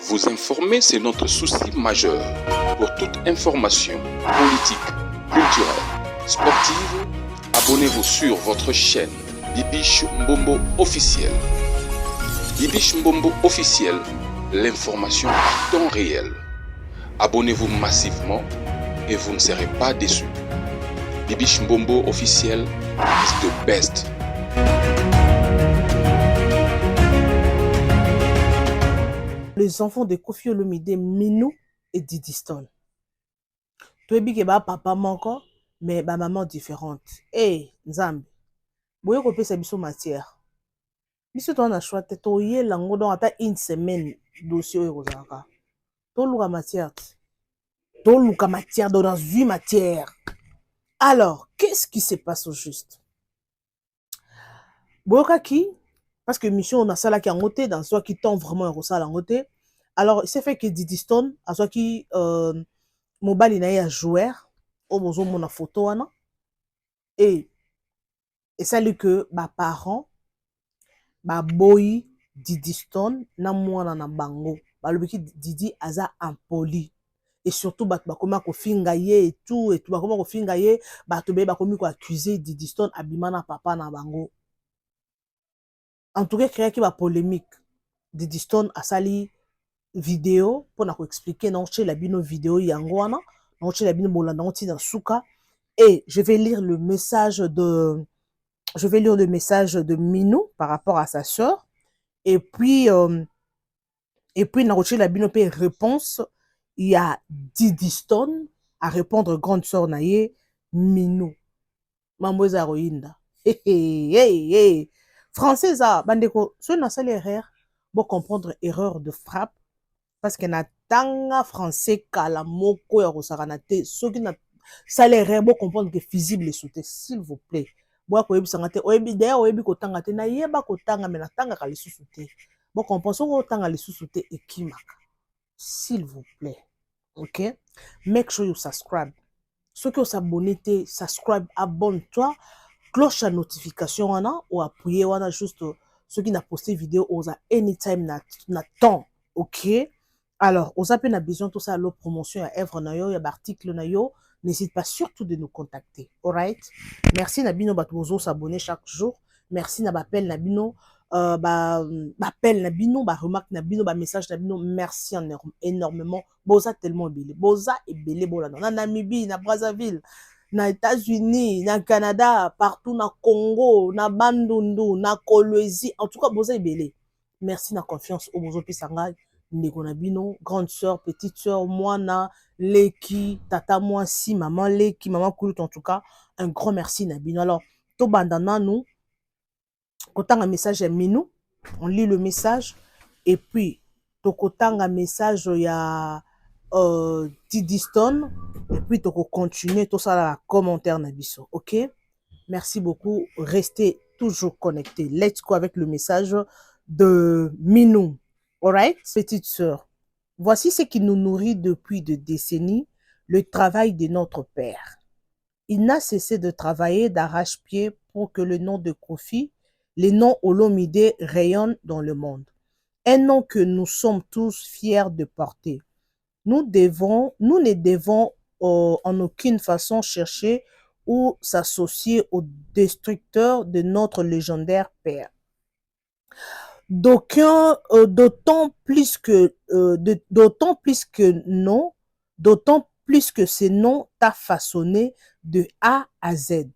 Vous informer, c'est notre souci majeur. Pour toute information politique, culturelle, sportive, abonnez-vous sur votre chaîne Bibiche Mbombo officiel. Bibiche Mbombo officiel, l'information à temps réel. Abonnez-vous massivement et vous ne serez pas déçus. Bibiche Mbombo officiel is the best. Les enfants de Koffi Olomide, Minou et Didi Stone. Toi, que ba papa manko, mais ba maman différente. Eh, Nzambe, boye ko pesa biso matière. Biso to na choix to yé lango donc ata une semaine dossier oyo kozaka. To luka matière. To luka matière dans une matière. Alors, qu'est-ce qui se passe au juste? Boyoka ki, parce que mission on a ça là qui a noté dans soi qui tend vraiment un ça à noté. Alors, il s'est fait que Didi Stone, à soi qui mobile il a joueur, au bozo mon photo wana, et ça lui que ma parents, ma boy Didi Stone, na mwana na bango, ba le ki Didi aza impoli. Et surtout ba koma ko finga ye et tout ba koma ko finga ye, ba to be ba komi ko accuser Didi Stone abimana papa na bango. En tout cas, créer qui va polémique. Didi Stone a sali vidéo pour nous expliquer non chez la bino vidéo yangwana, non chez la bino bolanda on dans souka et je vais lire le message de Minou par rapport à sa sœur et puis dans chez la bino pe réponse il y a Didi Stone à répondre grande sœur naie Minou mamboza roinda hey français ça bandeko ce na sali erreur pour comprendre erreur de frappe parce que na tanga français kala moko ya kosakana te soki na salaire bo comprendre que visible sauter s'il vous plaît bo ko yebisanga te oyebi d'ailleurs oyebi ko tanga te na yeba ko tanga mais na tanga ka lisusu te bo comprendre so tanga lisusu te ekimaka s'il vous plaît. OK, make sure you subscribe. Soki o s'abonner te subscribe, abonne-toi, cloche à notification wana ou appuyer wana juste soki na poster vidéo oza anytime na temps. OK. Alors, aux appels a besoin tout ça, la promotion à œuvre nayo, il y a article nayo, n'hésite pas surtout de nous contacter. Alright? Merci Nabino Batouzo s'abonner chaque jour. Merci Nabapel Nabino, appel Nabino, remarque Nabino, message Nabino. Merci énormément. Boza tellement belé. Boza et belé bola. Na Namibie, na Brazzaville, na États-Unis, na Canada, partout na Congo, na Bandundu, na Kolwezi. En tout cas, boza et belé. Merci na confiance au bozo pisanga. Ndeko na bino, grande sœur, petite sœur, mwana, leki, tata mwasi, maman leki, maman koulut, en tout cas, un grand merci na bino. Alors, to bandana nous, kotanga message ya Minou, on lit le message, et puis, to kotanga message ya Didi Stone, et puis to continuer tout ça la commentaire na biso, ok? Merci beaucoup, restez toujours connectés. Let's go avec le message de Minou. Alright, petite sœur, voici ce qui nous nourrit depuis des décennies, le travail de notre père. Il n'a cessé de travailler d'arrache-pied pour que le nom de Koffi, le nom Olomide rayonne dans le monde. Un nom que nous sommes tous fiers de porter. Nous ne devons en aucune façon chercher ou s'associer aux destructeurs de notre légendaire père. D'autant plus que ce nom t'a façonné de A à Z.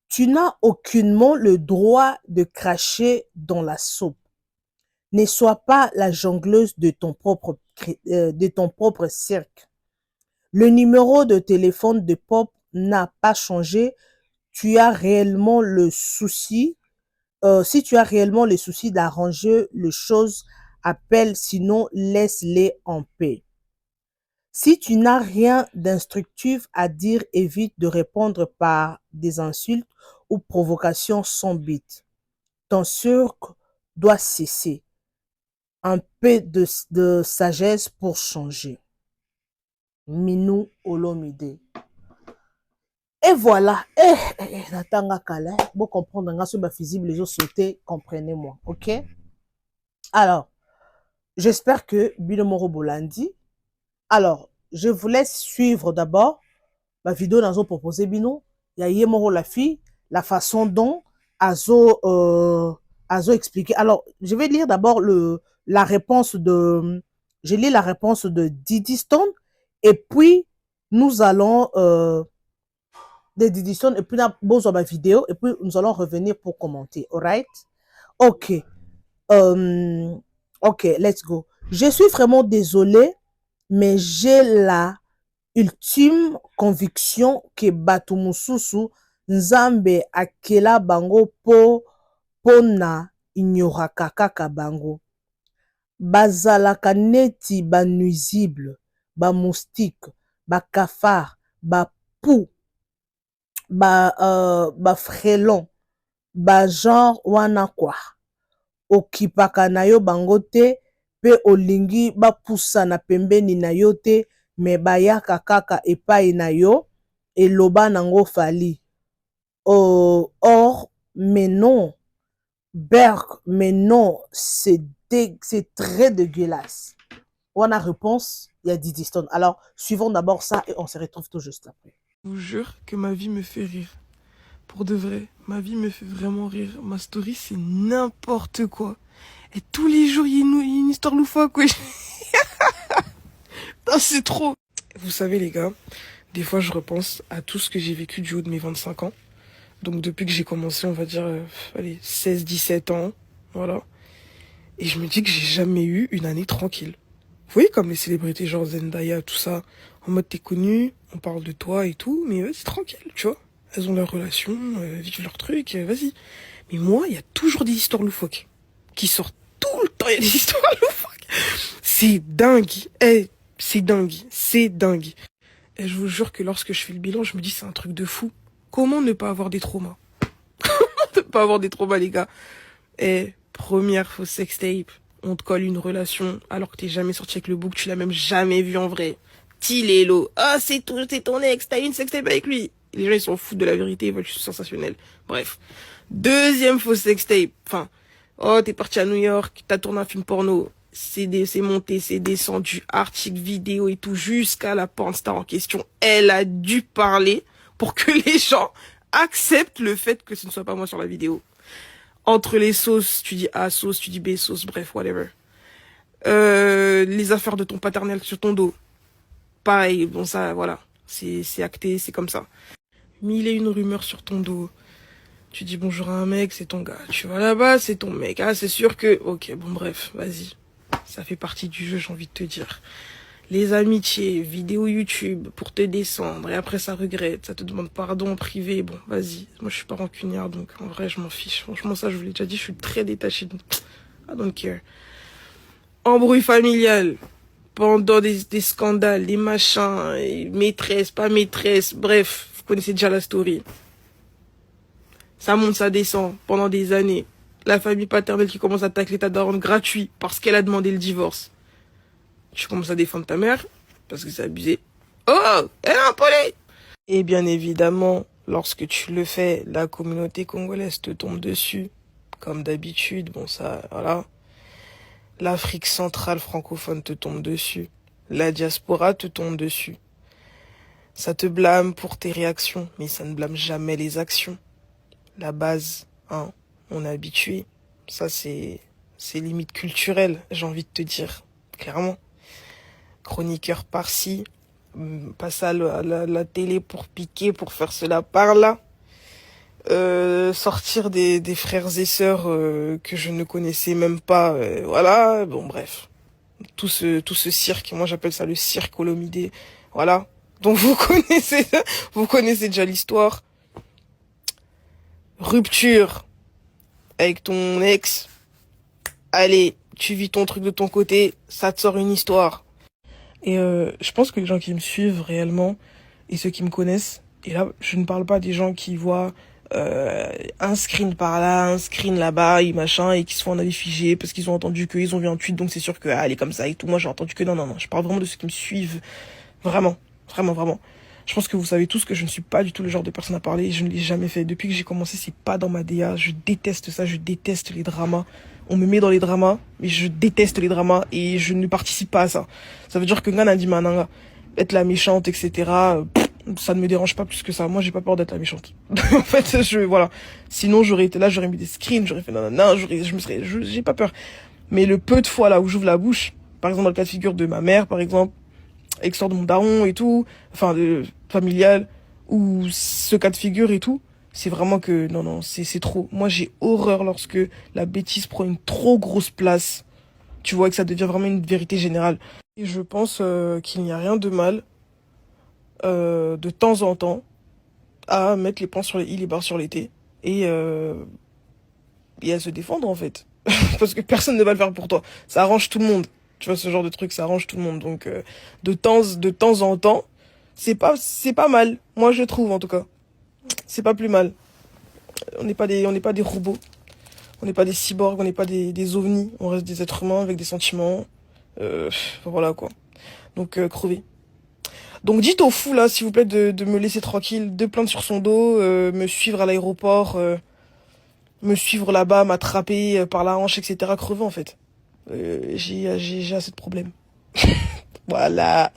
Tu n'as aucunement le droit de cracher dans la soupe. Ne sois pas la jongleuse de ton propre cirque. Le numéro de téléphone de Pop n'a pas changé. Tu as réellement le souci. Si tu as réellement le souci d'arranger les choses, appelle, sinon laisse-les en paix. Si tu n'as rien d'instructif à dire, évite de répondre par des insultes ou provocations sans but. Ton cirque doit cesser. Un peu de sagesse pour changer. Minou Olomide. Et voilà, natanga kala, bon comprendre nga sur ma visible les autres sauter, comprenez-moi, ok? Alors, J'espère que Binomoro Bolandi. Alors, je vous laisse suivre d'abord ma vidéo dans proposé Bino. Il y a Yemoro la fille, la façon dont Azo expliqué. Alors, je vais lire d'abord la réponse de, je lis la réponse de Didi Stone et puis nous allons de Didi Stone et puis dans ma vidéo et puis nous allons revenir pour commenter. Alright? Ok. Ok, let's go. Je suis vraiment désolée, mais j'ai la ultime conviction que bato mususu nzambe akela bango po na ignoraka kaka bango. Bazalaka neti ba nuisible, ba moustique, ba cafard, ba pou, ba frelon, ba genre wana kwa. Okipaka na yo bango te pe olingi bapusana pembeni na yo te me bayaka kaka epai na yo eloba nango fali. Or, mais non, Berg, mais non, c'est très dégueulasse. On a réponse, il y a Didi Stone. Alors, suivons d'abord ça et on se retrouve tout juste après. Je vous jure que ma vie me fait rire. Pour de vrai, ma vie me fait vraiment rire. Ma story, c'est n'importe quoi. Et tous les jours, il y a une histoire loufoque, wesh. C'est trop. Vous savez, les gars, des fois, je repense à tout ce que j'ai vécu du haut de mes 25 ans. Donc, depuis que j'ai commencé, on va dire, allez, 16-17 ans, voilà. Et je me dis que j'ai jamais eu une année tranquille. Vous voyez, comme les célébrités genre Zendaya, tout ça, en mode t'es connu, on parle de toi et tout, mais vas-y, tranquille, tu vois. Elles ont leur relation, vivent leur truc, vas-y. Mais moi, il y a toujours des histoires loufoques qui sortent tout le temps, il y a des histoires loufoques. C'est dingue, c'est dingue, c'est dingue. Et je vous jure que lorsque je fais le bilan, je me dis c'est un truc de fou. Comment ne pas avoir des traumas? Comment ne pas avoir des traumas, les gars? Première fausse sextape, on te colle une relation alors que t'es jamais sorti avec le bouc, tu l'as même jamais vu en vrai. Tilélo, ah c'est ton ex, t'as une sextape avec lui. Les gens ils s'en foutent de la vérité, ils veulent juste sensationnel. Bref. Deuxième fausse sextape, enfin, oh t'es parti à New York, t'as tourné un film porno, c'est monté, c'est descendu, article, vidéo et tout, jusqu'à la pornstar en question. Elle a dû parler pour que les gens acceptent le fait que ce ne soit pas moi sur la vidéo. Entre les sauces, tu dis A sauce, tu dis B sauce, bref, whatever. Les affaires de ton paternel sur ton dos. Pareil, bon ça, voilà. C'est acté, c'est comme ça. Mille et une rumeurs sur ton dos. Tu dis bonjour à un mec, c'est ton gars. Tu vas là-bas, c'est ton mec. Ah, c'est sûr que... Ok, bon bref, vas-y. Ça fait partie du jeu, j'ai envie de te dire. Les amitiés, vidéos YouTube pour te descendre. Et après, ça regrette. Ça te demande pardon en privé. Bon, vas-y. Moi, je suis pas rancunière, donc en vrai, je m'en fiche. Franchement, ça, je vous l'ai déjà dit, je suis très détachée. I don't care. Embrouille familial. Pendant des scandales, des machins, maîtresse, pas maîtresse, bref, vous connaissez déjà la story. Ça monte, ça descend pendant des années. La famille paternelle qui commence à tacler ta daronne gratuit parce qu'elle a demandé le divorce. Tu commences à défendre ta mère parce que c'est abusé. Oh, elle a un polé. Et bien évidemment, lorsque tu le fais, la communauté congolaise te tombe dessus. Comme d'habitude, bon ça, voilà. L'Afrique centrale francophone te tombe dessus. La diaspora te tombe dessus. Ça te blâme pour tes réactions, mais ça ne blâme jamais les actions. La base, hein, on est habitué. Ça, c'est limite culturel, j'ai envie de te dire, clairement. Chroniqueur par-ci, passe à la télé pour piquer, pour faire cela par-là. Sortir des frères et sœurs que je ne connaissais même pas, voilà, bon bref. Tout ce cirque, moi j'appelle ça le cirque Olomidé, voilà. Donc vous connaissez déjà l'histoire. Rupture avec ton ex. Allez, tu vis ton truc de ton côté, ça te sort une histoire. Et je pense que les gens qui me suivent réellement, et ceux qui me connaissent, et là je ne parle pas des gens qui voient un screen par là, un screen là-bas, et machin, et qui se font en avis figé parce qu'ils ont entendu qu'ils ont vu un tweet, donc c'est sûr que elle est comme ça et tout. Moi j'ai entendu que non, je parle vraiment de ceux qui me suivent, vraiment. Je pense que vous savez tous que je ne suis pas du tout le genre de personne à parler, et je ne l'ai jamais fait. Depuis que j'ai commencé, c'est pas dans ma DA, je déteste ça, je déteste les dramas. on me met dans les dramas, mais je déteste les dramas et je ne participe pas à ça. Ça veut dire que Ngana dit mananga, être la méchante, etc. Ça ne me dérange pas plus que ça. Moi, j'ai pas peur d'être la méchante. En fait, voilà. Sinon, j'aurais été là, j'aurais mis des screens, j'aurais fait nanana, j'ai pas peur. Mais le peu de fois là où j'ouvre la bouche, par exemple dans le cas de figure de ma mère, par exemple, avec l'histoire de mon daron et tout, enfin, familial, ou ce cas de figure et tout, c'est vraiment que, non, c'est trop. Moi, j'ai horreur lorsque la bêtise prend une trop grosse place. Tu vois, que ça devient vraiment une vérité générale. Et je pense qu'il n'y a rien de mal, de temps en temps, à mettre les points sur les i, les barres sur les t, et à se défendre, en fait. Parce que personne ne va le faire pour toi. Ça arrange tout le monde. Tu vois, ce genre de truc, ça arrange tout le monde. Donc, de temps en temps, c'est pas mal. Moi, je trouve, en tout cas. C'est pas plus mal. On n'est pas des robots. On n'est pas des cyborgs, on n'est pas des ovnis. On reste des êtres humains avec des sentiments. Voilà, quoi. Donc, crever. Donc, dites au fou, là, s'il vous plaît, de me laisser tranquille, de plaindre sur son dos, me suivre à l'aéroport, me suivre là-bas, m'attraper par la hanche, etc. Crever, en fait. J'ai assez de problèmes. Voilà.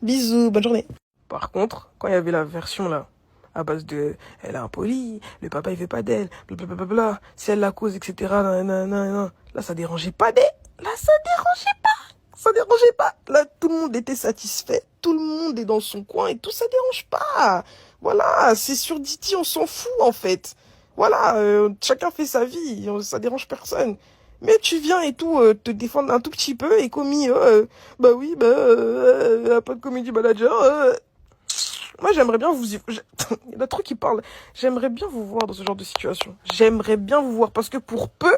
Bisous, bonne journée. Par contre, quand il y avait la version là, à base de elle est impolie, le papa il veut pas d'elle, blablabla, c'est elle la cause, etc. Nan. Là, ça dérangeait pas Là, ça dérangeait pas. Ça dérangeait pas. Là, tout le monde était satisfait. Tout le monde est dans son coin et tout, ça dérange pas. Voilà, c'est sur Didi, on s'en fout en fait. Voilà, chacun fait sa vie, ça dérange personne. Mais tu viens et tout, te défendre un tout petit peu et commis, bah oui, pas de comedy manager. Moi, j'aimerais bien vous... Il y en a trop qui parlent. J'aimerais bien vous voir dans ce genre de situation. J'aimerais bien vous voir parce que pour peu,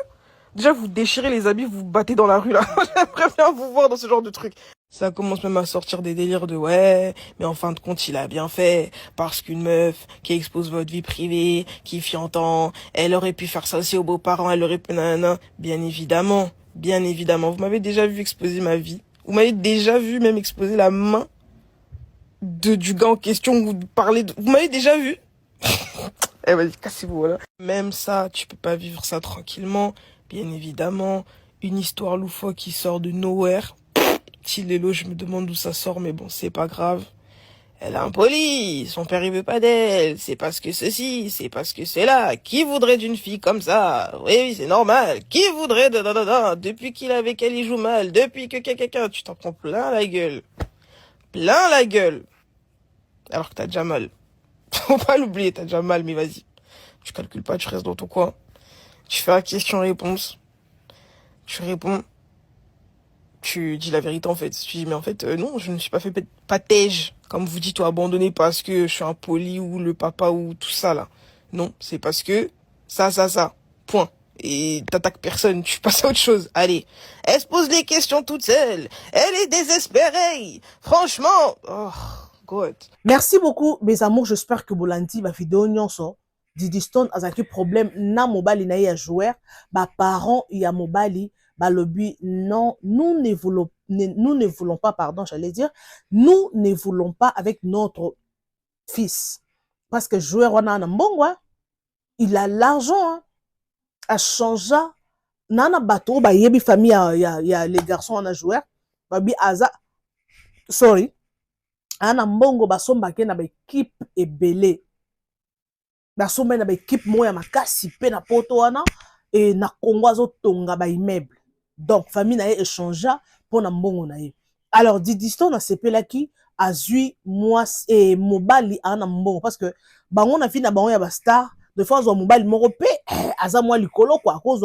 déjà vous déchirez les habits, vous vous battez dans la rue là. J'aimerais bien vous voir dans ce genre de truc. Ça commence même à sortir des délires de ouais, mais en fin de compte, il a bien fait. Parce qu'une meuf qui expose votre vie privée, qui fiantant, elle aurait pu faire ça aussi aux beaux-parents, elle aurait pu nanana. Bien évidemment. Vous m'avez déjà vu exposer ma vie. Vous m'avez déjà vu même exposer la main du gars en question, vous m'avez déjà vu. Eh vas-y, cassez-vous, voilà. Même ça, tu peux pas vivre ça tranquillement. Bien évidemment, une histoire loufoque qui sort de nowhere. Tilélo, je me demande d'où ça sort, mais bon, c'est pas grave. Elle est impolie, son père il veut pas d'elle, c'est parce que ceci, c'est parce que c'est là. Qui voudrait d'une fille comme ça? Oui, c'est normal. Qui voudrait depuis qu'il est avec elle, il joue mal. Depuis que quelqu'un, tu t'en prends plein la gueule. Alors que t'as déjà mal. Faut pas l'oublier, t'as déjà mal, mais vas-y. Tu calcules pas, tu restes dans ton coin. Tu fais la question-réponse. Tu réponds. Tu dis la vérité, en fait. Tu dis, mais en fait, non, je ne suis pas fait patège. Comme vous dites, ou abandonné parce que je suis impoli ou le papa ou tout ça, là. Non, c'est parce que ça. Point. Et t'attaques personne, tu passes à autre chose. Allez. Elle se pose les questions toute seule. Elle est désespérée. Franchement. Oh. God. Merci beaucoup, mes amours. J'espère que Bolanti va vidéo nyonso. Didi Stone a un problème na mobile na ya joueur. Ba parents ya mobile ba lobby non, nous ne voulons pas, pardon, j'allais dire, nous ne voulons pas avec notre fils. Parce que joueur on a un bon, il a l'argent, hein, à changer. Nana bateau, ba yebi famille ya les garçons on a joueur. Babi aza, sorry. Ana mbongo basombake na baekipe ebele. Basomba na baekipe moya makasi pe na poto wana et na Congo azotonga ba immeuble. Donc famille na ye échangea pour na mbongo na ye. Alors Didi Stone na sepelaki azui moi et mobali ana mbongo parce que bango na fi na bango ya ba star de fois zo mobali moko pe aza moi likolo quoi cause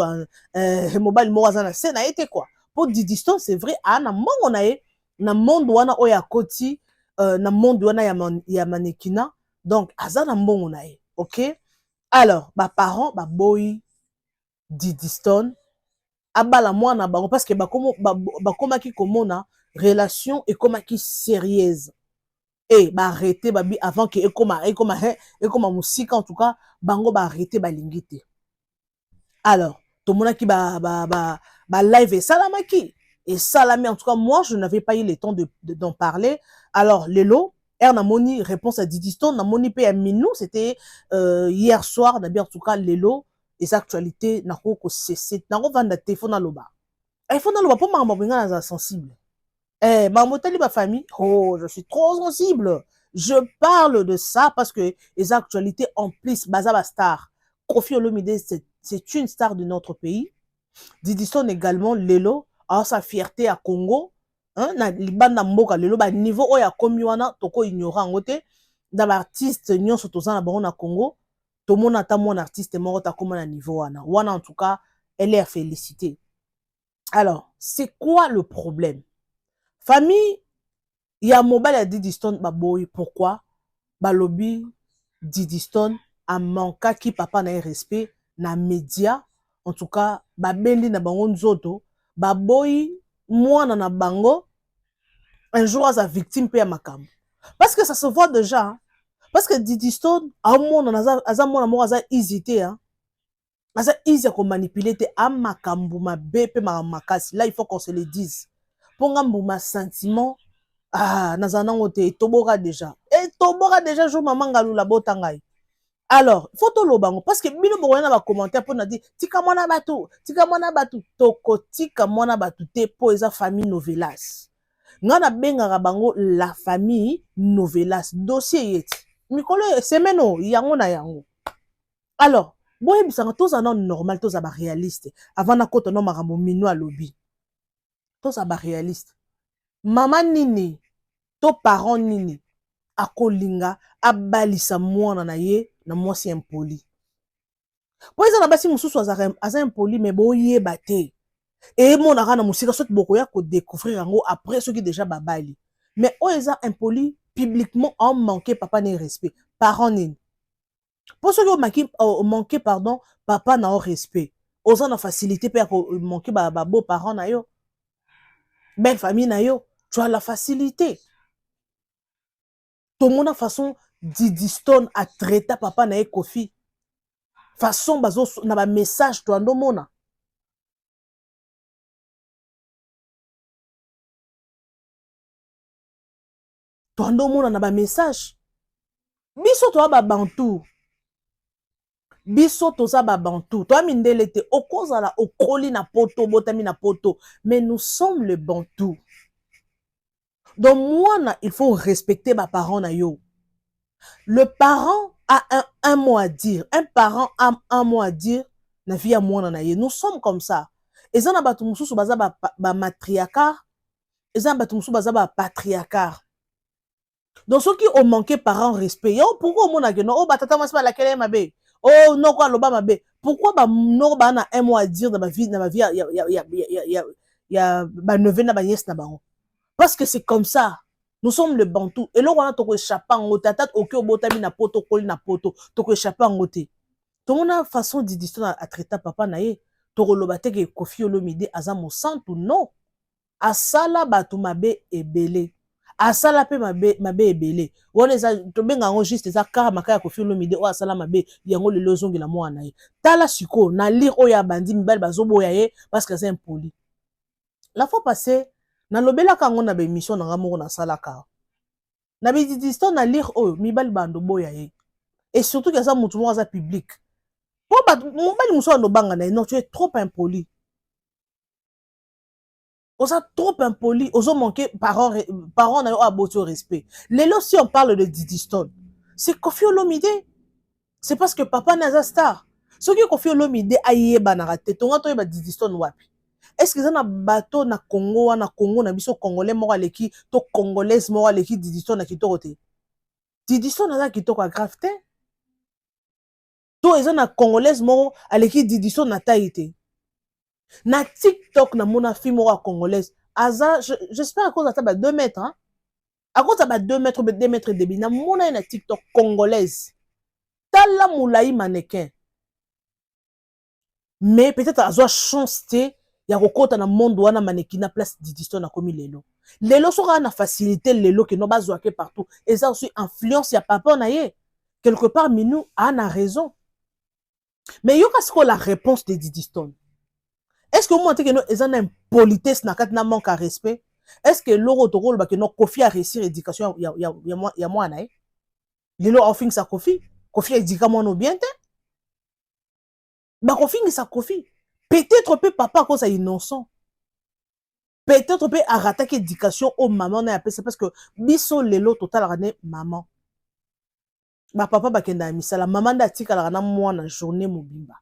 mobali moko aza na scène na été quoi. Pour Didi Stone c'est vrai ana mbongo na ye na monde wana oya koti na monde wana ya manekina donc aza na mbongo na ye. OK, alors ba parents ba boy Didi Stone abala mwana bango parce que bakomaki komona relation ekomaki sérieuse et ba arrêter babi avant que ekoma musika en tout cas bango ba arrêter balingi te. Alors tomonaki ba live et salamaki et salami en tout cas moi je n'avais pas eu le temps d'en parler. Alors lelo Namoni réponse à Didi Stone Namoni pe à Minou c'était hier soir en tout cas lelo eza actualité nako ko cesser nako vanda te fona loba fona loba po mama benga na sensible maman tali ba famille oh je suis trop sensible je parle de ça parce que les actualités en plus bazaba star Koffi Olomide c'est une star de notre pays Didi Stone également lelo a sa fierté à Congo hein na libanda mboka lelo ba niveau oya komi wana toko ignorant ngote dans l'artiste nyonso tozana bango na Congo tout le monde attend mon artiste mort à comment à niveau wana en tout cas elle est à féliciter alors c'est quoi le problème famille il y a mobile à Didi Stone baboy pourquoi balobi Didi Stone a manqué qui papa na respect na média en tout cas babendi na bango nzoto baboy mwana na bango un jour à sa victime pe ya makambo parce que ça se voit déjà hein? Parce que Didi Stone a mwana moko aza hésité hein aza easy ko manipuler te a makambo mabe pe makasi là il faut qu'on se le dise pour ngambo ma sentiment ah nazanango te tobora déjà jour maman ngalula botangai alors faut to lobango parce que bino bokoyana ba commentaire pour na dire tika mwana batu toko tika mwana batu te po eza famille Novelas ngana bengaka bango la famille Novelas dossier yeti mikolo semeno yango na yango alors boye bisanga tous en normal tous ba réaliste avant na koto no makambo mino a lobby tous ba réaliste maman nini to parent nini akolinga abalisa mwana na ye na mwasi impoli po eza na basi mususu aza impoli mais boyeba te et monaka na musika soki bokoya ko découvrir yango après soki déjà babali mais o eza impoli publiquement en manquer papa ne respect parent nini po soki o manquer pardon papa na o respect oza na facilité pe ya ko manquer ba beau parent na yo belle famille na yo tu as la facilité tout monde façon Didi Stone a traité papa na Koffi façon bazo na ba message to ando mona na ba message biso to ba bantu biso to za ba bantu to mindele te okozala okoli na poto botami na poto mais nous sommes le bantu donc moi il faut respecter ma parent na yo. Le parent a un mot à dire. Un parent a un mot à dire. Na vie à moi na ye. Nous sommes comme ça. Et ça na batu mususu baza ba matriarcat. Et ça na batu mususu baza ba patriarcat. Donc ceux qui ont manqué parent respect. Yo pourquoi mon na no oh batata moi c'est la kele mabe. Oh non quoi loba mabe. Pourquoi ba no ba na un mot à dire dans ma vie ya ba neveu na ba nièce na bango. Parce que c'est comme ça. Nous sommes le bantou. Et là, on a tout échappé en haut. Tata, ok, botami na poto, koli na poto. Tout échappé en haut. Tout le monde a façon de dire à traiter papa naye. Tout le monde a Koffi Olomide azamo santu non. Asala batu mabe ebele. Asala pe mabe ebele. On les a to benga ngo juste za kara makaya Koffi Olomide o asala mabe yango le lozongi la mwa naye. Tala siko na lire oya bandi mibali bazobo ya ye parce que c'est impoli. La fois passée na lobela kango na be mission na ngamoko na salaka na be Didi Stone na lire oyo mibali bando boya ye et surtout que ça mutu mo za public po ba mobali muso ando banga na non tu es trop impoli oza trop impoli ozo manquer parents na yo aboti au respect lelo si on parle de Didi Stone c'est Koffi Olomide c'est parce que papa na za star soki Koffi Olomide ayeba na raté tonga to yeba Didi Stone wapi. Est-ce que ça na bateau na Congo na biso congolais moko aleki to congolaise moko aleki Didi Stone na kitoko te. Didi Stone na kitoko grave te. To eza na congolaise moko aleki Didi Stone na taille te. Na TikTok na mona fille moko congolaise aza j'espère à cause de ça ba 2 mètres hein. À cause de ba 2 mètres 2 mètres de na mona na TikTok congolaise. Tala moulaï mannequin. Mais peut-être azo chance te ya kokota na monde wana maneki na place Didi Stone na komi lelo. Lelo soka na facilité lelo que no bazwa ke partout. Et ça aussi influence ya papa na ye. Quelque part minou a raison. Mais yo qu'est-ce que la réponse de Didi Stone? Est-ce que vous montrez que no ezana impolitesse na kat na manque à respect? Est-ce que l'oro to rôle ba que no Koffi a réussir éducation ya moi na ye? Lelo offing sa Koffi a éduqué moi no bien te. bakofingisa kofi. Peut-être pe papa cause innocent. Peut-être pe arataki éducation au maman na yapesa parce que biso lelo total rane maman. Ba papa bakenda misala maman da tika la na mwana journée mobimba.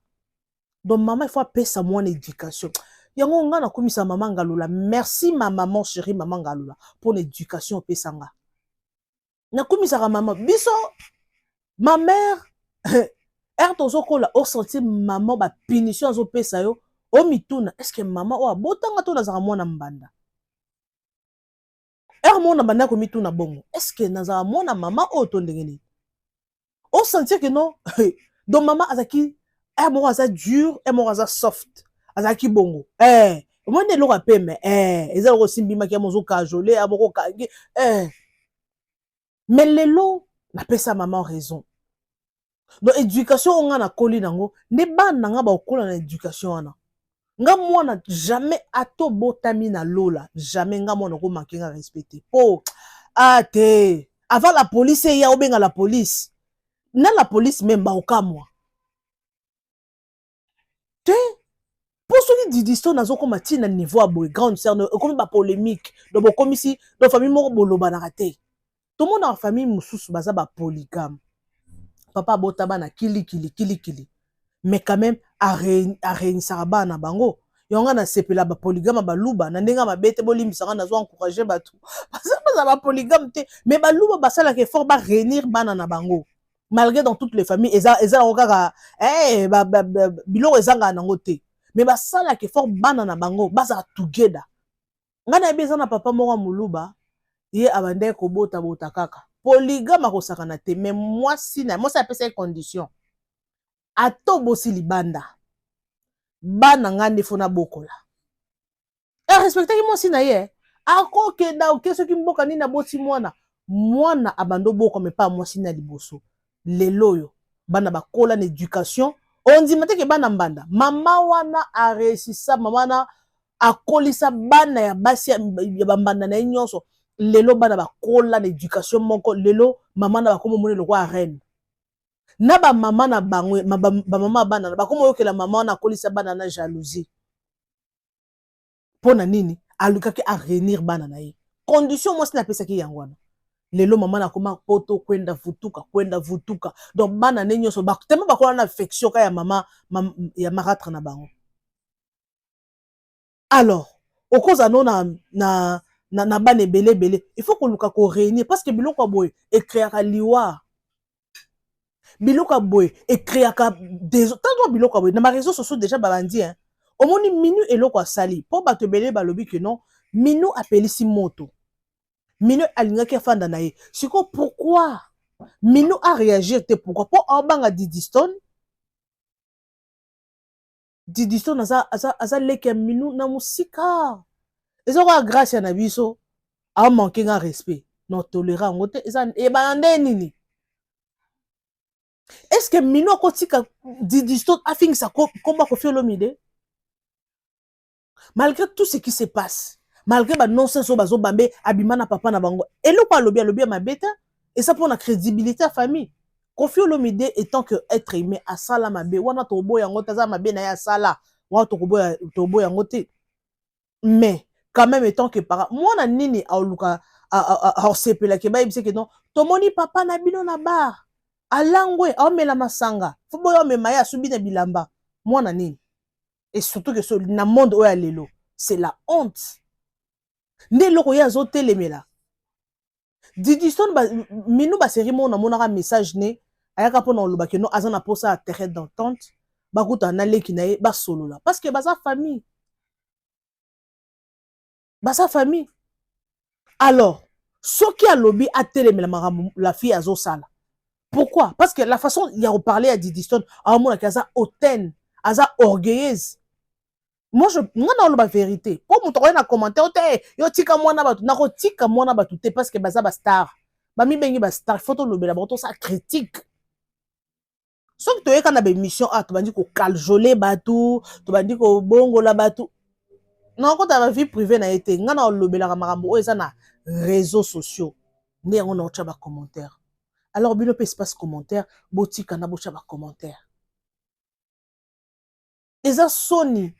Donc maman il faut apesa mwana éducation. Yango nga na komisa maman ngalola. Merci ma maman chérie maman ngalola pour l'éducation pesanga. Na komisa maman biso ma mère er tozokola au sentir maman ba punition azo pesa yo o mituna est-ce que maman o abotanga to nazaka mwana mbanda er mwana mbanda ko mituna bongo est-ce que nazaka mwana maman o to ndengeni o sentir que non donc maman azaki er moko aza dur er moko aza soft azaki bongo moi ne lo pe mais eza ko simbima ki mozo kajole amoko kangi mais lelo na pesa maman raison. Donc éducation on a koli nango ne bana nga ba okola na éducation wana nga mwana jamais ato botami na lola jamais nga mwana ko manquer nga respecter po te avant la police ya obenga la police na la police même ba okamwa te pour ceux qui disent to nazo koma tina niveau à boy grande sœur comme ba polémique donc comme ici dans famille moko boloba na raté tout le monde en famille mususu baza ba polygame. Papa botaba na kili. Mais quand même, a réunissara bana bango. Yonga na sepela ba polygame ba luba. Na ndenga ma bete bolimbisanga na zo encourager batu. Parce ba polygame te. Mais ba luba basala ke fort ba réunir bana na bango. Malgré dans toutes les familles, eza okaka bilo ezanga nango te. Mais basala ke fort bana na bango. Baza together. Ngana ebe na papa moko muluba. Ye abande ko bota kaka. Polygame akosakana te mais moi ça peut ser condition ato bosi libanda bana ngande fona bokola respecter ki moi sina ye akoke da okeso ki mboka nina bosi mwana abando boko mais pas moi sina liboso leloyo bana bakola na éducation on dit mate ke bana mbanda mama wana a réussissa mama na akolisa bana ya basi ya bambanda na nyonso. Lelo bana bakola na éducation moko lelo mama na bakomo moni lokwa reine na ba mama na bangwe ba mama bana bakomo yokela mama na kolisa bana na jalousie pona nini alukaki a réunir bana na ye condition moi sina pesa ki yangwana lelo mama na koma poto kwenda vutuka donc bana ne nyonso ba tellement bakola na affection ka ya mama ya maratra na bango alors au cause non na bane belé il faut qu'on luka ko réunir parce que biloko boy et créera liwa biloko boy et créaka des tant biloko boy na ma réseaux sociaux déjà babandi hein au moni minu eloko asali po bato belé balobi que non minu appelisi moto minu alinga ki fanda na ye siko pourquoi minu a réagir te pourquoi po obanga Didiston aza leke minu na musika ezoko a grâce na biso a manquer un respect non tolérant ngote eza e bande nini est-ce que mino kotika Didiston a fini sa combat ko Olomide malgré tout ce qui se passe malgré ba nonsense o bazo bambe abimana papa na bango eloko alobi ma bête et ça pour la crédibilité à famille Kofi Olomide étant que être aimé à sala mabe wana to boya ngota za mabe na ya sala wa to boya ngote mais quand même étant que par moi na nini aoluka a sepela ke ba ibise que non to moni papa na bino na bar alangwe amela masanga fo boya me maya subi na bilamba moi na nini et surtout que na monde oya lelo c'est la honte nde loko ya zo telemela Didiston minu ba série mo na monaka message ne ayaka pona oloba ke no azana posa terrain d'entente bakuta na leki na ye ba solola parce que baza famille alors ce qui a lobby a télémé la fille à Zosala pourquoi parce que la façon il a reparlé à Didiston à mon aza hautaine aza orgueilleuse moi je n'ai pas vérité pour mon travail na commentaire yo tika mwana batu na ko tika mwana batu te parce que baza ba star ba mi bengi ba star photo lobela bato ça critique so que toyeka na ba émission to bandi ko caljolé batu to bandi ko bongola batu non ko ta ba vie privée na été ngana lobela makambo o eza na réseaux sociaux ne on a ba commentaire alors bino pe espace commentaire botika na bocha ba commentaire eza soni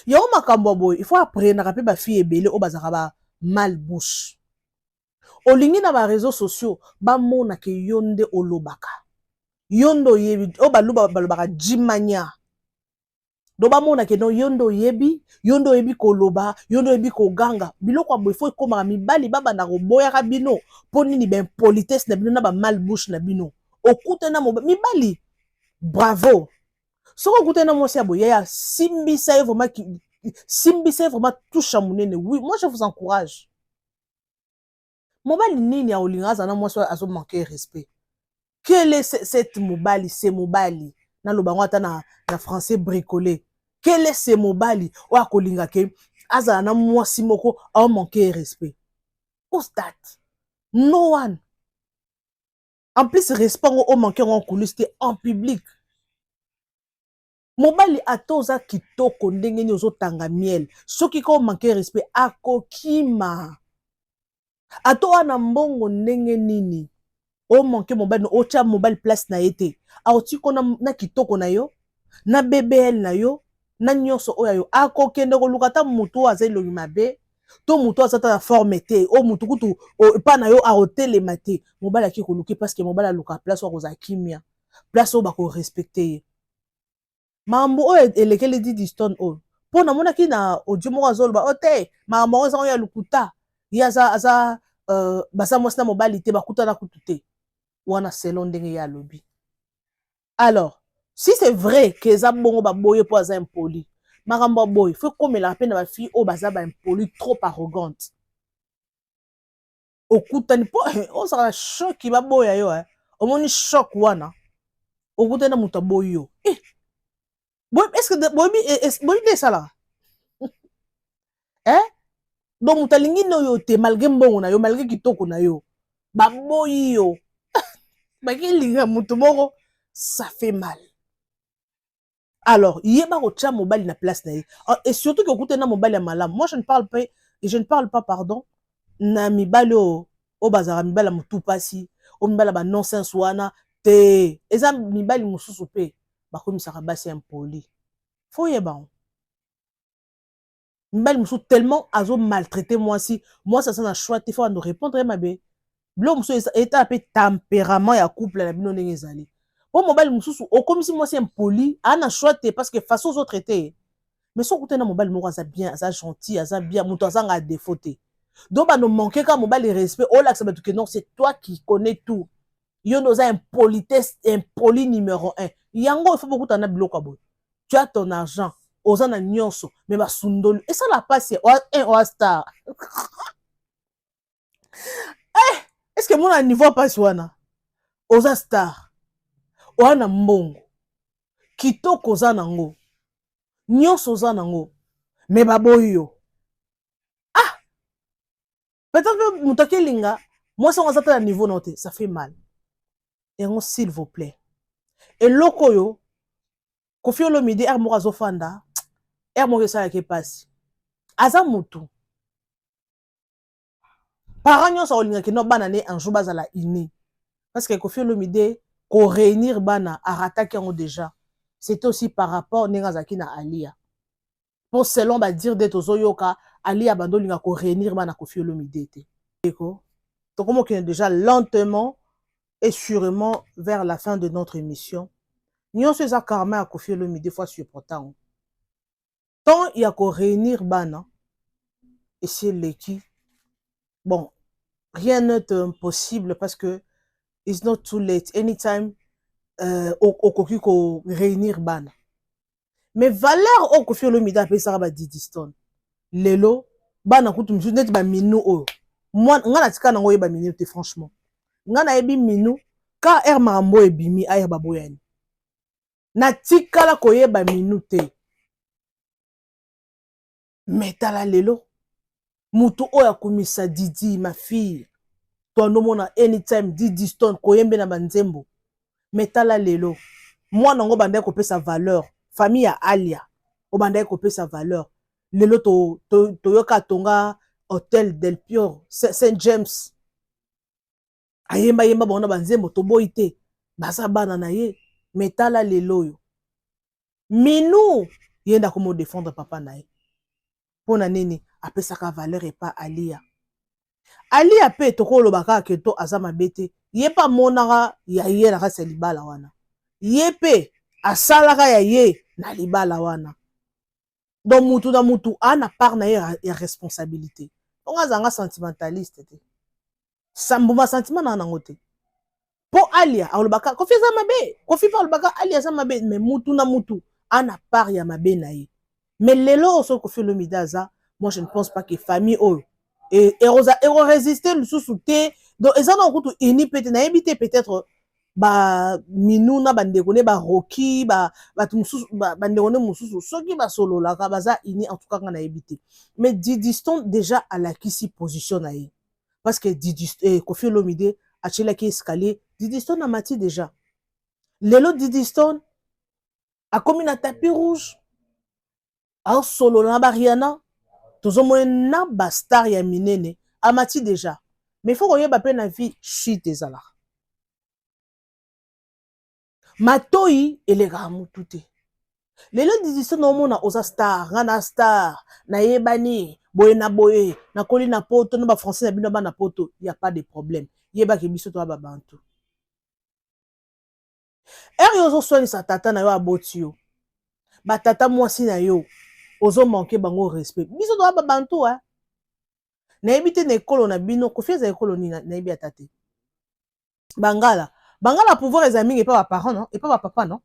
yango makambo boye il faut apprendre mpe bafille ebele oyo bazalaka ba mal bouche olingi na bareseau sociaux bamonake yo nde olobaka yo nde oyebi oyo balobaka jimania do bamonake no yo nde oyebi yo nde oyebi koloba yo nde oyebi koganga biloko ya boye fo ekomaka mibali babanda koboyaka bino mpo nini baimpolitesse na bino na bamal bouche na bino okutana mibali bravo soki okutana mwasi ya boye ya simbisa ye vraiment touche ya monene oui moi je vous encourage mobali nini ya olinga aza na mwasi azomanke respect quel est cette mobali c'est mobali naloba ngo ata na français bricolé quel est ce mobali oyo akolinga ke azala na mwasi moko aomanke respect who's that no one en plus respect ngo omanke ngo kulisi te en public mobali ata oza kitoko ndenge nini ozotanga miel soki ka omanke respect akokima ata wana mbongo ndenge nini omanke mobali otya mobali place na ye te aotiko na kitoko na yo na bbl na yo na nyonso oyo yo akokende koluka ata mutu oyo aza elongi mabe to mutu aza ta na forme te o mutu kutu epa na yo aotelema te mobali aki koluki parceke mobali aluka place oyo akozala kimia place oyo bakorespecte ye makambo oyo elekeli didiston oyo mpo namonaki na audio moko azoloba o te makambo yango ezango ya lukuta ye aza baza mwasi na mobali te bakutana kutu te wana selon ndenge ye alobi alors si c'est vrai que eza bongo baboye mpo aza impoli makambo boye fo komelaka mpe na bafille oyo baza baimpoli trop arrogante okutani mpo ozala shoki baboya yo omoni shok wana okutani na moto aboyi yo boyebi nde esalaka donc moto alingi na oyo te malgré mbongo na yo malgré kitoko na yo baboyi yo bakelinga moto moko ça fait mal alors yeba kotia mobali na place na ye et surtout que okutani na mobali ya malamu moi je ne parle pas pardon na mibali oyo bazalaka mibali ya motu pasi o mibali ya banonsense wana te eza mibali mosusu mpe bakomisaka basi impoli fo yeba mibali mosusu tellement azo maltraité mwasi aza na choix te fo ando répondre ye mabe bilo mosusu eta mpe tempérament ya couple na bino ndenge ezali po mobali mosusu okomisi mwasi impoli ana choix te parce que façon ozotraité mais soki okutana mobali moko aza bien aza gentil aza bien moto azanga défaut te donc bano manquer ka mobali respect olakisa bato ke non c'est toi qui connais tout yo nde oza impolitesse impoli numéro 1 yango il faut bokutana na biloko ya boye tu as ton argent oza na nyonso me basundoli esala pasi oa star est ce que mona niveau pasi wana oza star oa na mbongo kitoko oza nango nyonso oza nango me baboyi yo peut-être moto akelinga mwasi yango aza ta na niveau na te ça fait mal yango s'il vous plaît eloko oyo Koffi Olomide ere moko azofanda ere moko esalaki pasi aza motu parent nyonso akolingaki no bana ne un jour bazala uni parce que Koffi Olomide koréunir bana arataki yango déjà c'était aussi par rapport ndenge azalaki na Alia po selon badire nde tozoyoka Alia bandolinga koréunir bana Koffi Olomide te eko tokomokende déjà lentement et sûrement vers la fin de notre émission nyonso eza karma ya Koffi Olomide fois supportant tant ya koréunir bana esi eleki bon rien n'est impossible parce que it's not too late anytime okoki ko réunir bana mais valeur oyo Koffi Olomide apesaka ba didiston lelo bana kutu misusu neti baminu oyo nga natika nango oyeba minu te franchement nga nayebi minu ka ere makambo oyo ebimi aya baboyani natikala koyeba minu te me tala lelo mutu oyo akomisa Didi ma fille twandomona anytime didiston koyembe na banzembo me tala lelo mwana yango bandaki kopesa valeur famille ya Alia obandaki kopesa valeur lelo toyoka atonga Hôtel Del Pior Saint James ayemba bango na banzembo toboyi te baza bana na ye me tala lelo oyo Minou yenda komo défendre papa na ye pona nini apesaka valeur epa Alia. Alia pe tokolobaka ke to aza mabe te ye pa monaka ya ye na kati ya libala wana ye pe asalaka ya ye na libala wana. Donc mutu na mutu ana part na ye ya responsabilité. On azanga sentimentaliste te. Sambuma sentiment na nango te. Po Alia alobaka kofi za mabe, kofi pa alobaka Alia za mabe, mais mutu na mutu ana part ya mabe na ye. Mais lelo oso kofi Olomide aza, moi je ne pense pas que famille oyo et résister le sous-souté. Donc eza na kutu ini peut-être ba minou na bandeko ne ba roki ba mususu bandeko ne mususu soki ba solo la ka baza ini en tout cas na ebité. Mais Didi Stone déjà à la kisi position na ye. Parce que Kofi Olomide a qui escalier, Didi Stone a mati déjà. Lelo Didi Stone a commis un tapis rouge. A solo na Bariana. Tozomo na bastar ya minene a mati déjà. Mais il faut qu'on y ait na vie chute des alas. Matoi et les gamou tout est. Lelo Didi Stone no mona oza star, ngana star, na yebani, boye na boye, na koli na poto, na ba français na bino ba na poto, y a pas de problème. Yeba ke biso to ba bantu. Yozo soigner sa tata na yo aboti yo. Ba tata mwasi na yo, ozo manquer bango respect. Biso to ba bantu hein. Na ebite na ekolo na bino, kofieza ekolo ni na ebi atate. Bangala pouvoir les amis et pas ba parents non, et pas ba papa non.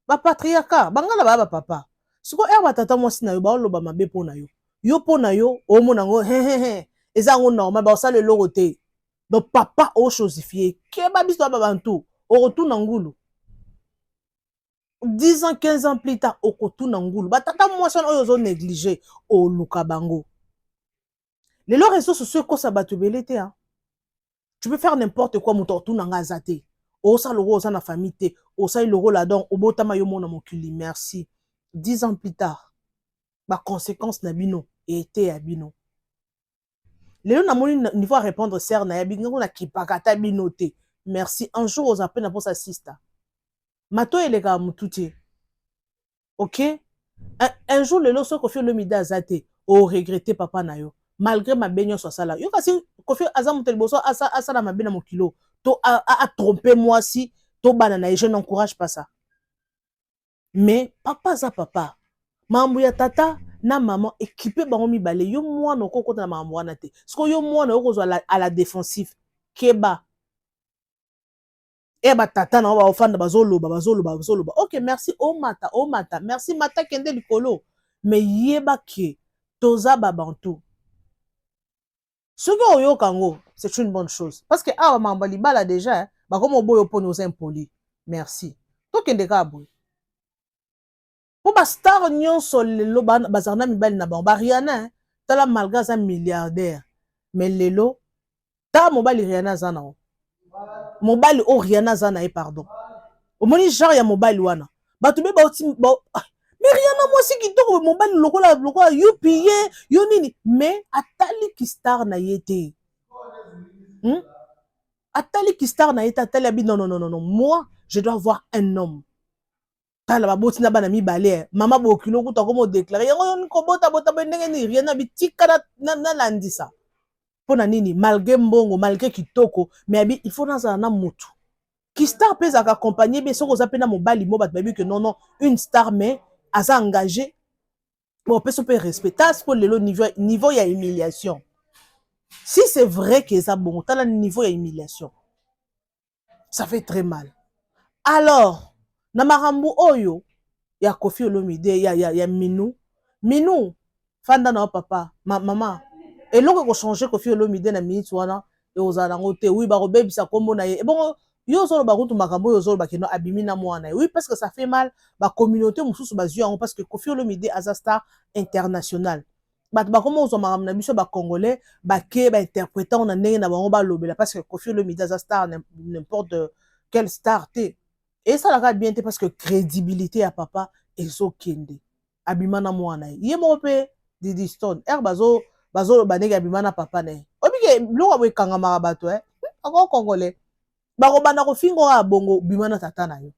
Ba patriarcat, bangala ba papa. Siko ba tata mwasi na yo ba oloba mabe po na yo. Yo po na yo, o mo nango eza ngo normal ba osale loko te. Donc papa o chosifié, keba biso ba bantu, o retourne ngulu. 10 ans, 15 ans plus tard, o retourne ngulu. Ba tata mwasi oyo zo négligé o luka bango. Les réseaux sociaux ko sa batubele te hein. Tu peux faire n'importe quoi muto retourne nga zate. O sa loro sa na famille te, o sa loro la don, o botama yo mona mokili, merci. 10 ans plus tard, ba conséquence na bino été à bino. Léo na moni niveau à répondre sœur na yabingo na kipakata binoté. Merci. Un jour aux appels pour sa sister. Mato et les gars mutouti. OK? Un jour le loso Kofi Olomide azate o regretter papa na yo. Malgré ma baignon sur ça là. Yo kasi Kofi azam telboso asa na mabena mon kilo. To a trompé moi si to banana et je n'encourage pas ça. Mais papa za papa. Mambu ya tata na maman équipé bango mibale yo mwana okoko na maman wana te. Parce yo mwana okozo à la défensive keba. Ba tata na ba ofanda bazoloba. OK, merci o mata. Merci mata kende likolo. Mais yeba ke toza babantu. Ce que oyo kango, c'est une bonne chose parce que awa mamba libala déjà ba comme boyo poni aux impolis. Merci. To kende ka boy. Po ba star nyonso lelo bazarna mibali na ba Rihanna tala malgré un milliardaire. Mais lelo ta mobali Rihanna zana. Mobali o Rihanna zana pardon. Omoni genre ya mobali wana. Batu be ba mais Rihanna moi si kitoko mobali lokola UPA yo nini mais atali ki star na yete. Atali ki star na yete atali abi non moi je dois avoir un homme. Tala ba boti na bana mibale mama bokilo kuta komo déclarer yango yon ko bota ndenge ni Rihanna bitika na landisa. Pona nini malgré mbongo malgré kitoko mais abi il faut naza na mutu. Ki star peut accompagner bien soko za pena mobali mo bat baby que non une star mais asa engagé bon peut respecter pour le niveau ya humiliation. Si c'est vrai que ça bon t'as le niveau ya humiliation. Ça fait très mal. Alors na marambu oyo ya Kofi Olomide ya Minou fanda na papa maman et loko ko changer Kofi Olomide na minute wana et ozala ngote oui ba robebisa kombo na ye bon yo zolo ba kutu makambo yo zolo ba kino abimina mwana oui parce que ça fait mal ba communauté mususu bazu yango parce que Kofi Olomide as a star international ba comment ozo makambo na biso ba congolais ba ke ba interprétant na ndenge na bango ba lobela parce que Kofi Olomide as a star n'importe quelle star té et ça la bien té parce que crédibilité à papa ezo kende abimana mwana ye mo pe Didi Stone bazo banege abimana papa na obike loka bo kanga marabato ako congolais bako bana ko fingo a bongo bimana tata na yo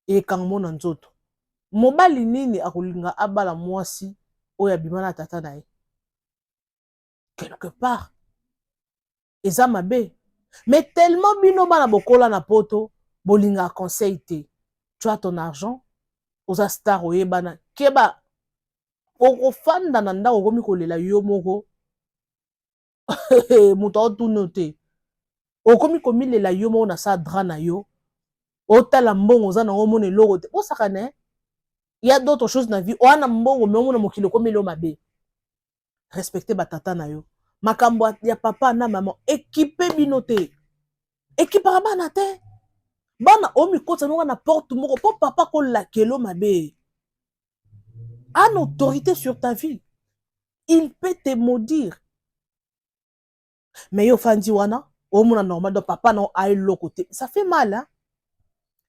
ekango na nzoto. Mobali nini akolinga abala mwasi oyo abima na tata na ye? Quelque part eza mabe. Mais tellement bino bana bokola na poto bolinga conseil te. Tu as ton argent, oza star oyebana keba okofanda na ndako okomi kolela yo moko moto otuna te. Okomi komilela yo moko na sa dra na yo otala mbongo oza nango mona eloko te osakane. Il y a d'autres choses na vie oana mbongo me omona mokili okomi eloko mabe. Respecte batata na yo. Makambo ya papa na maman équipe bino te. Équipera bana te. Bana omi kota nonga na porte moko po papa ko lakelo mabe. A une autorité sur ta vie. Il peut te maudire. Mais yo fandi wana, omona normal donc papa non a le côté. Ça fait mal hein.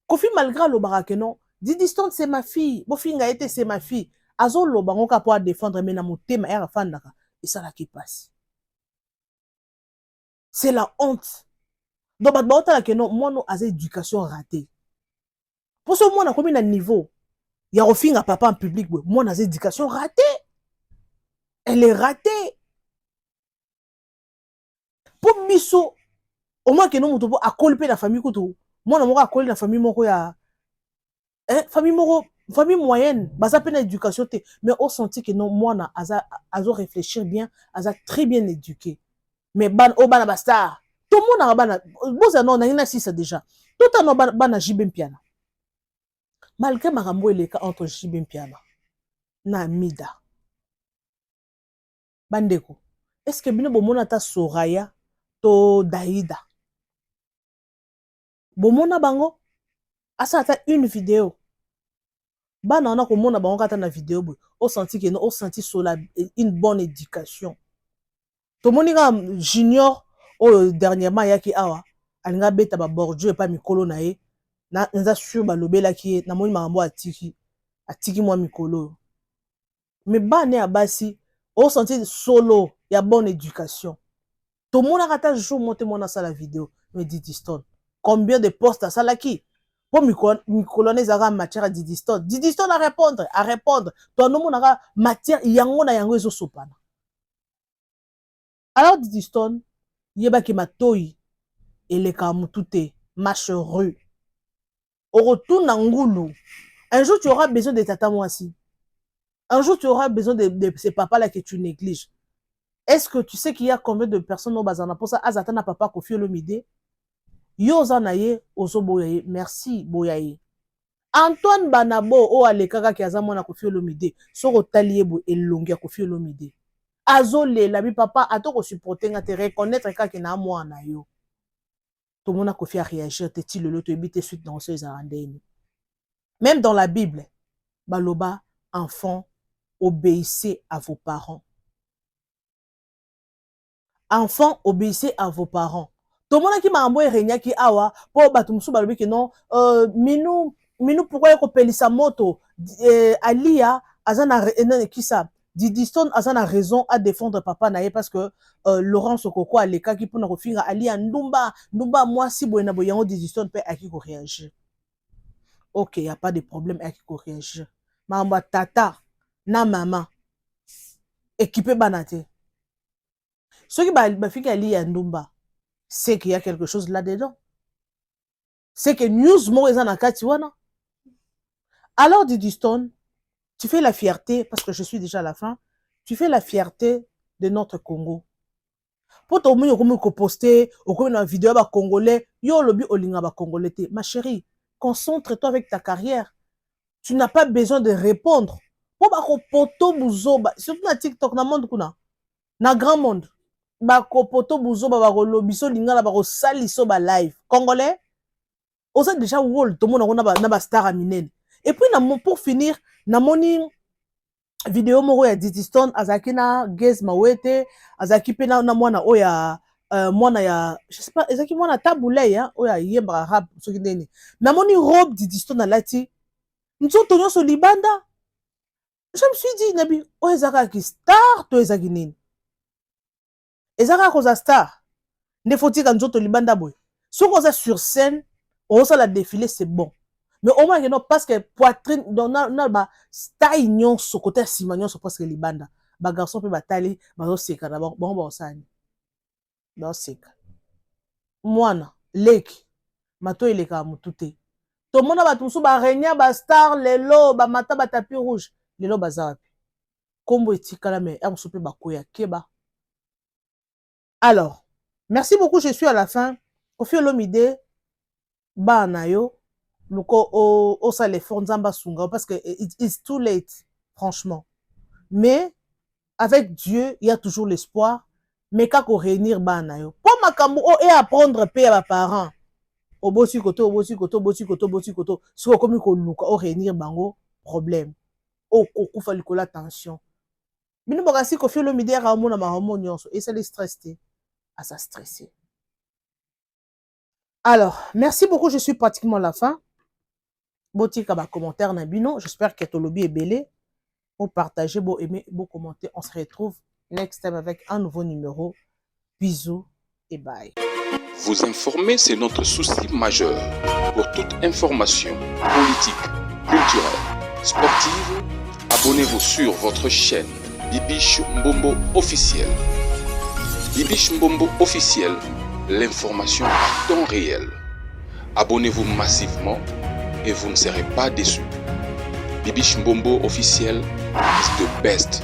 Kofi malgré le barak non, Didi Stone c'est ma fille. Bofinga était c'est ma fille. Azo lo bango ka pour défendre mais na motema era fandaka. Et ça là qui passe. C'est la honte. Donc batba que non, moi non as éducation ratée. Pour ce moi na combien de niveau. Ya refinga papa en public, moi na éducation ratée. Elle est ratée. Pour biso au moins que nous moto a colper la famille kutu. Moi na moko a coller la famille moko ya famille moko famille moyenne, basa pe na éducation te, mais on senti que non moi na azo réfléchir bien, aza très bien éduqué. Mais ban o bana basta. Tout le monde a bana boza non na ina sisa déjà. Tout a no bana jibem piana. Malgré makambo eleka entre jibem piana na mida. Bandeko, est-ce que bino bomona ta Soraya to Daïda? Bomona bango? Asa ata une vidéo. Bana on a komona bango kata na vidéo boy. On senti que non, on senti sur une bonne éducation. To moninga junior o dernièrement yaki awa alinga beta ba bordio e pa mikolo na ye na nza sur ba lobela ki na moni makambo atiki mwa mikolo. Mais bana abasi on sentit solo, il y a bonne éducation. Tout le monde a raté jour monté mon dans la vidéo. Mais Didi Stone, combien de postes à ça là qui? Pour mi-colonner en matière à Didi Stone. Didi Stone à répondre. Toi, nous, on a matière, yango na yango ezo sopana. Alors Didi Stone, yeba ki matoi, et les kamutute, machereux. Au retour n'angoulou. Un jour, tu auras besoin de tata moisi. Un jour, tu auras besoin de ces papas-là que tu négliges. Est-ce que tu sais qu'il y a combien de personnes au bazana pour ça? Azatana papa Koffi Olomide. Yo zanaye, ozo boyaye. Merci boyaye. Antoine Banabo, o alekaka ki azamona Koffi Olomide. Soro taliebo elongi ya Koffi Olomide. Azole, la bi papa, atoko supporter nga te reconnaître kaki na moi na yo. Tout le monde a Koffi à réagir, te ti le lot, te ebite suite dans ce zarandeni. Même dans la Bible, baloba, enfant, obéissez à vos parents. Enfants, obéissez à vos parents. Tout le monde qui m'a envoyé Renia qui awa pour batumsu balobi que non minou pourquoi ko pelisa moto Alia azana qui ça Didi Stone azana raison à défendre papa naé parce que Laurence Okoko aleka qui pour na kofinga Alia ndumba moi si boyena boyango Didi Stone peut aki ko réagir. OK, y a pas de problème aki ko réagir. Mamba tata na maman équipé banate. Ceux qui bafika ali ya ndumba, c'est qu'il y a quelque chose là-dedans. C'est que news mo eza na kati wana. Alors Didi Stone, tu fais la fierté, parce que je suis déjà à la fin, tu fais la fierté de notre Congo. Pour ton monde comme ko poster, ou comme une vidéo ba congolais, yo lobi olinga ba congolais te. Ma chérie, concentre-toi avec ta carrière. Tu n'as pas besoin de répondre. Pour ba ko poto buzoba, surtout na TikTok na monde kuna. Na grand monde. Bako poto buzo ba rolo biso lingala ba saliso ba live congolais osa déjà wall to mona na ba star minene. Et puis pour finir na moni vidéo moko ya Didi Stone azaki na Gez Mawete azaki pe na mwana oya mwana ya je sais pas ezaki mwana tabulei ya oya yemba rap soki ndeni na moni robe Didi Stone alati nzoto nyonso libanda. Je me suis dit nabi o ezaka ki star to ezaki nini. Ezaka koza star. Ne faut-il qu'un autre libanda boy. Si on est sur scène, on va la défiler, c'est bon. mais au moins non parce que poitrine dans ba taille nyonso côté sima nyonso parce que libanda ba garçon pe batali ba seka na bon osani ba seka mwana leki mato eleka mutu te tomona bato mosusu barenia bastar lelo bamata batapi rouge lelo baza wapi kombo etikala me ya mosusu mpe bakoya keba. Alors merci beaucoup, je suis à la fin. Koffi Olomide bana yo loko o sa les fonds nzamba sunga parce que it's too late franchement, mais avec Dieu il y a toujours l'espoir. Mais kako réunir bana yo po makambo o et apprendre pe ya ba parents obosi koto so komi ko luka o réunir bango problème o kufa likola tension bino bakasi Koffi Olomide ra mona ma hormone nyonso et ça les stressé à ça stresser. Alors merci beaucoup, je suis pratiquement à la fin. Botika ba commentaire na bino, j'espère que tolobi est belé. Vous partagez, vous aimez, vous commentez. On se retrouve next time avec un nouveau numéro. Bisous et bye. Vous informer, c'est notre souci majeur. Pour toute information politique, culturelle, sportive, abonnez-vous sur votre chaîne Bibiche Mbombo officiel. Bibiche Mbombo officiel, l'information à temps réel. Abonnez-vous massivement et vous ne serez pas déçus. Bibiche Mbombo officiel is the best.